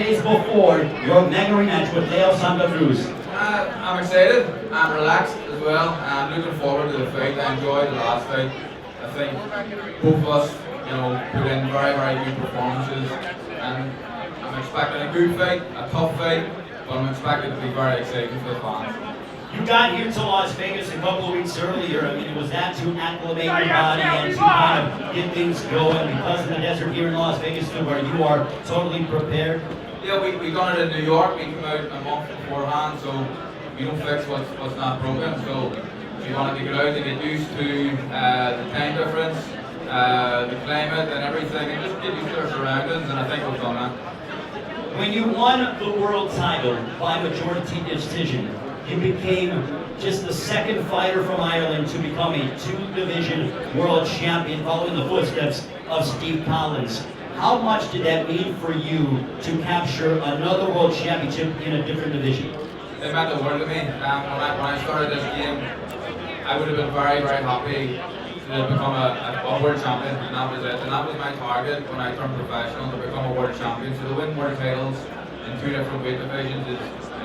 days before your mega rematch with Leo Santa Cruz? I'm excited. I'm relaxed as well. I'm looking forward to the fight. I enjoyed the last fight. I think both of us, put in very, very good performances, and I'm expecting a good fight, a tough fight, but I'm expecting it to be very exciting for the fans. You got here to Las Vegas a couple of weeks earlier. I mean, was that to acclimate your body and to kind of get things going because of the desert here in Las Vegas, to where you are totally prepared? Yeah, we done it in New York. We came out a month beforehand, so we don't fix what's not broken. So we wanted to get out and get used to the time difference, the climate, and everything, and just get used to our surroundings. And I think we've done that. When you won the world title by majority decision, you became just the second fighter from Ireland to become a two-division world champion, following the footsteps of Steve Collins. How much did that mean for you to capture another world championship in a different division? It meant the world to me. When I started this game, I would have been very, very happy to become a world champion, and that was it. And that was my target when I turned professional, to become a world champion. So to win world titles in two different weight divisions is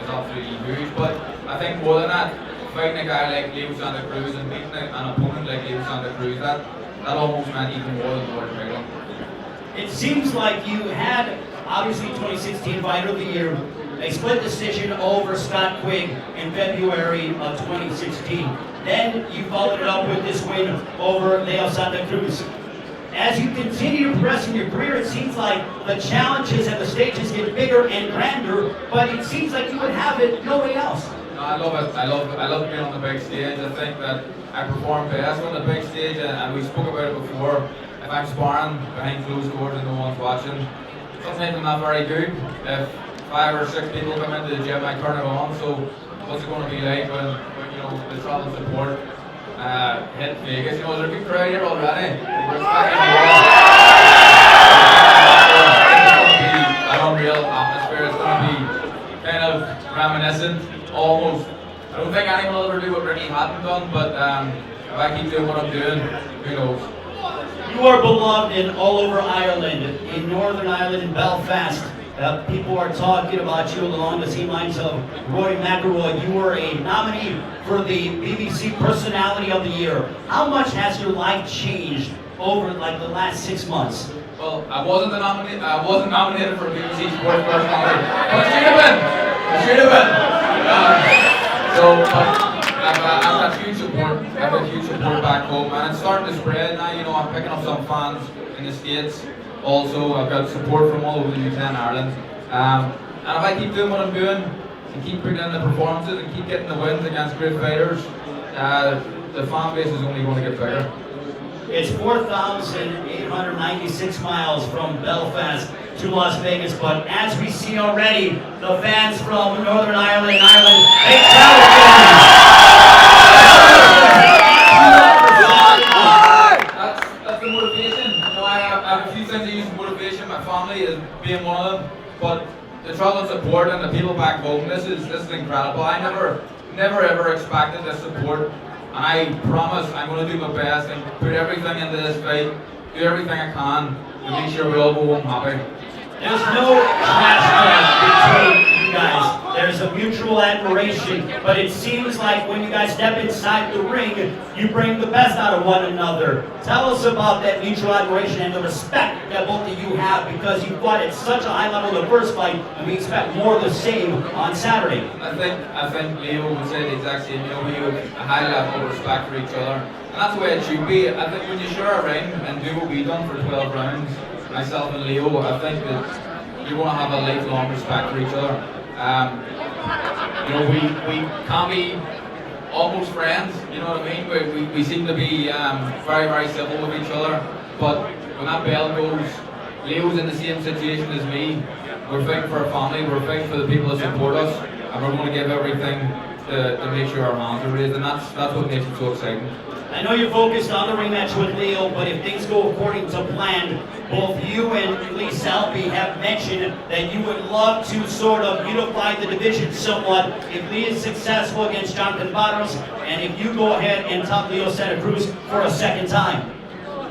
absolutely huge. But I think more than that, fighting a guy like Leo Santa Cruz and beating an opponent like Leo Santa Cruz, that almost meant even more than the world title. It seems like you had, obviously, 2016 Fighter of the Year, a split decision over Scott Quigg in February of 2016. Then you followed it up with this win over Leo Santa Cruz. As you continue to progress in your career, it seems like the challenges and the stages get bigger and grander, but it seems like you would have it no way else. No, I love it. I love being on the big stage. I think that I perform best on the big stage, and we spoke about it before. If I'm sparring behind closed doors and no one's watching, sometimes I'm not very good. If 5 or 6 people come into the gym, I turn it on. So what's it going to be like when the travel support hit Vegas? There's a good crowd here already. We're expecting more. It's going to be an unreal atmosphere. It's going to be kind of reminiscent, almost. I don't think anyone will ever do what Ricky Hatton done, but if I keep doing what I'm doing, who knows? You are beloved all over Ireland, in Northern Ireland, in Belfast. People are talking about you along the same lines of Roy McIlroy. You were a nominee for the BBC Personality of the Year. How much has your life changed over the last 6 months? Well, I wasn't nominated for BBC Sports Personality, but I should have been. I've got huge support. I've got huge support back home, and it's starting to spread now. I'm picking up some fans in the States. Also, I've got support from all over the UK and Ireland. And if I keep doing what I'm doing, and keep putting in the performances, and keep getting the wins against great fighters, the fan base is only going to get bigger. It's 4,896 miles from Belfast to Las Vegas, but as we see already, the fans from Northern Ireland, they travel. That's the motivation. I have a few things I use for motivation. My family is being one of them, but the travel and support and the people back home, this is incredible. I never ever expected this support, and I promise I'm going to do my best and put everything into this fight, do everything I can to make sure we all go home happy. There's no clash between you guys. There's a mutual admiration, but it seems like when you guys step inside the ring, you bring the best out of one another. Tell us about that mutual admiration and the respect that both of you have, because you fought at such a high level in the first fight, and we expect more of the same on Saturday. I think Leo would say the exact same. We have a high level of respect for each other, and that's the way it should be. I think when you share a ring and do what we've done for 12 rounds, myself and Leo, I think that you want to have a lifelong respect for each other. We can be almost friends, you know what I mean? We seem to be very, very civil with each other, but when that bell goes, Leo's in the same situation as me. We're fighting for our family, we're fighting for the people that support us, and we're going to give everything to make sure our hands are raised, and that's what makes it so exciting. I know you're focused on the rematch with Leo, but if things go according to plan, both you and Lee Selby have mentioned that you would love to sort of unify the division somewhat if Lee is successful against Jonathan Barros, and if you go ahead and top Leo Santa Cruz for a second time.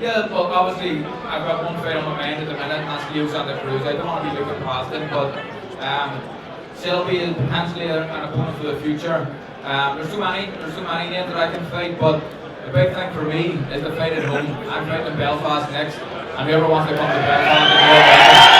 Yeah, well, obviously, I've got one fight on my mind at the minute, and that's Leo Santa Cruz. I don't want to be looking past him, but Shelby is potentially an opponent for the future. There's so many names that I can fight, but the big thing for me is the fight at home. I'm fighting in Belfast next, and whoever wants to come to Belfast is more welcome.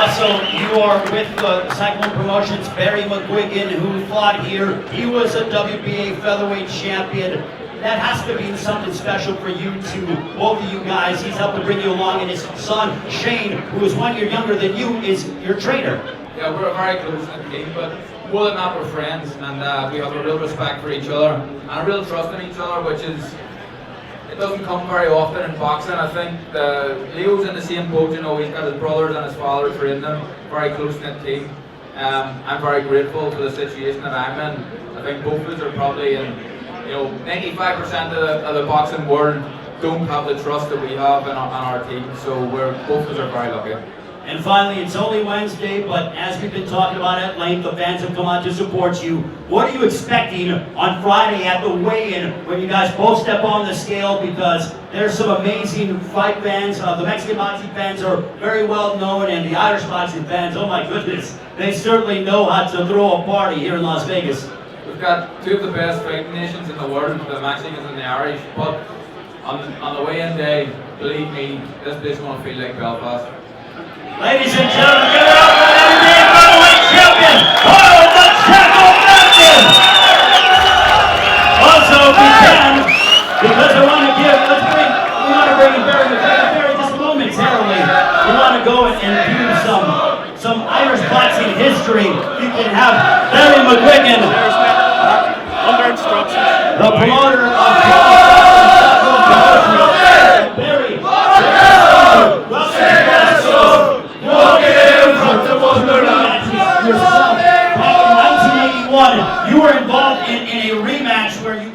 Also, you are with the Cyclone Promotions, Barry McGuigan, who fought here. He was a WBA featherweight champion. That has to be something special for you two, both of you guys. He's helped to bring you along, and his son, Shane, who is 1 year younger than you, is your trainer. Yeah, we're a very close team, but more than that, we're friends, and we have a real respect for each other, and a real trust in each other, which is, it doesn't come very often in boxing. I think Leo's in the same boat, you know, he's got his brothers and his father training him, very close-knit team. I'm very grateful for the situation that I'm in. I think both of us are probably in, 95% of the boxing world don't have the trust that we have on our team, so both of us are very lucky. And finally, it's only Wednesday, but as we've been talking about at length, the fans have come out to support you. What are you expecting on Friday at the weigh-in when you guys both step on the scale? Because there's some amazing fight fans. The Mexican boxing fans are very well known, and the Irish boxing fans, oh my goodness, they certainly know how to throw a party here in Las Vegas. We've got two of the best fighting nations in the world, the Mexicans and the Irish, but on the weigh-in day, believe me, this place is going to feel like Belfast. Ladies and gentlemen, give it up for the NBA featherweight champion, Paul the Jackal Frampton! Also, we can, because I want to give, we want to bring in Barry McGuigan. Barry, just momentarily, we want to go and do some Irish boxing history. You can have Barry McGuigan, under instructions, the promoter of Barry, yourself back in 1981, you were involved in a rematch where you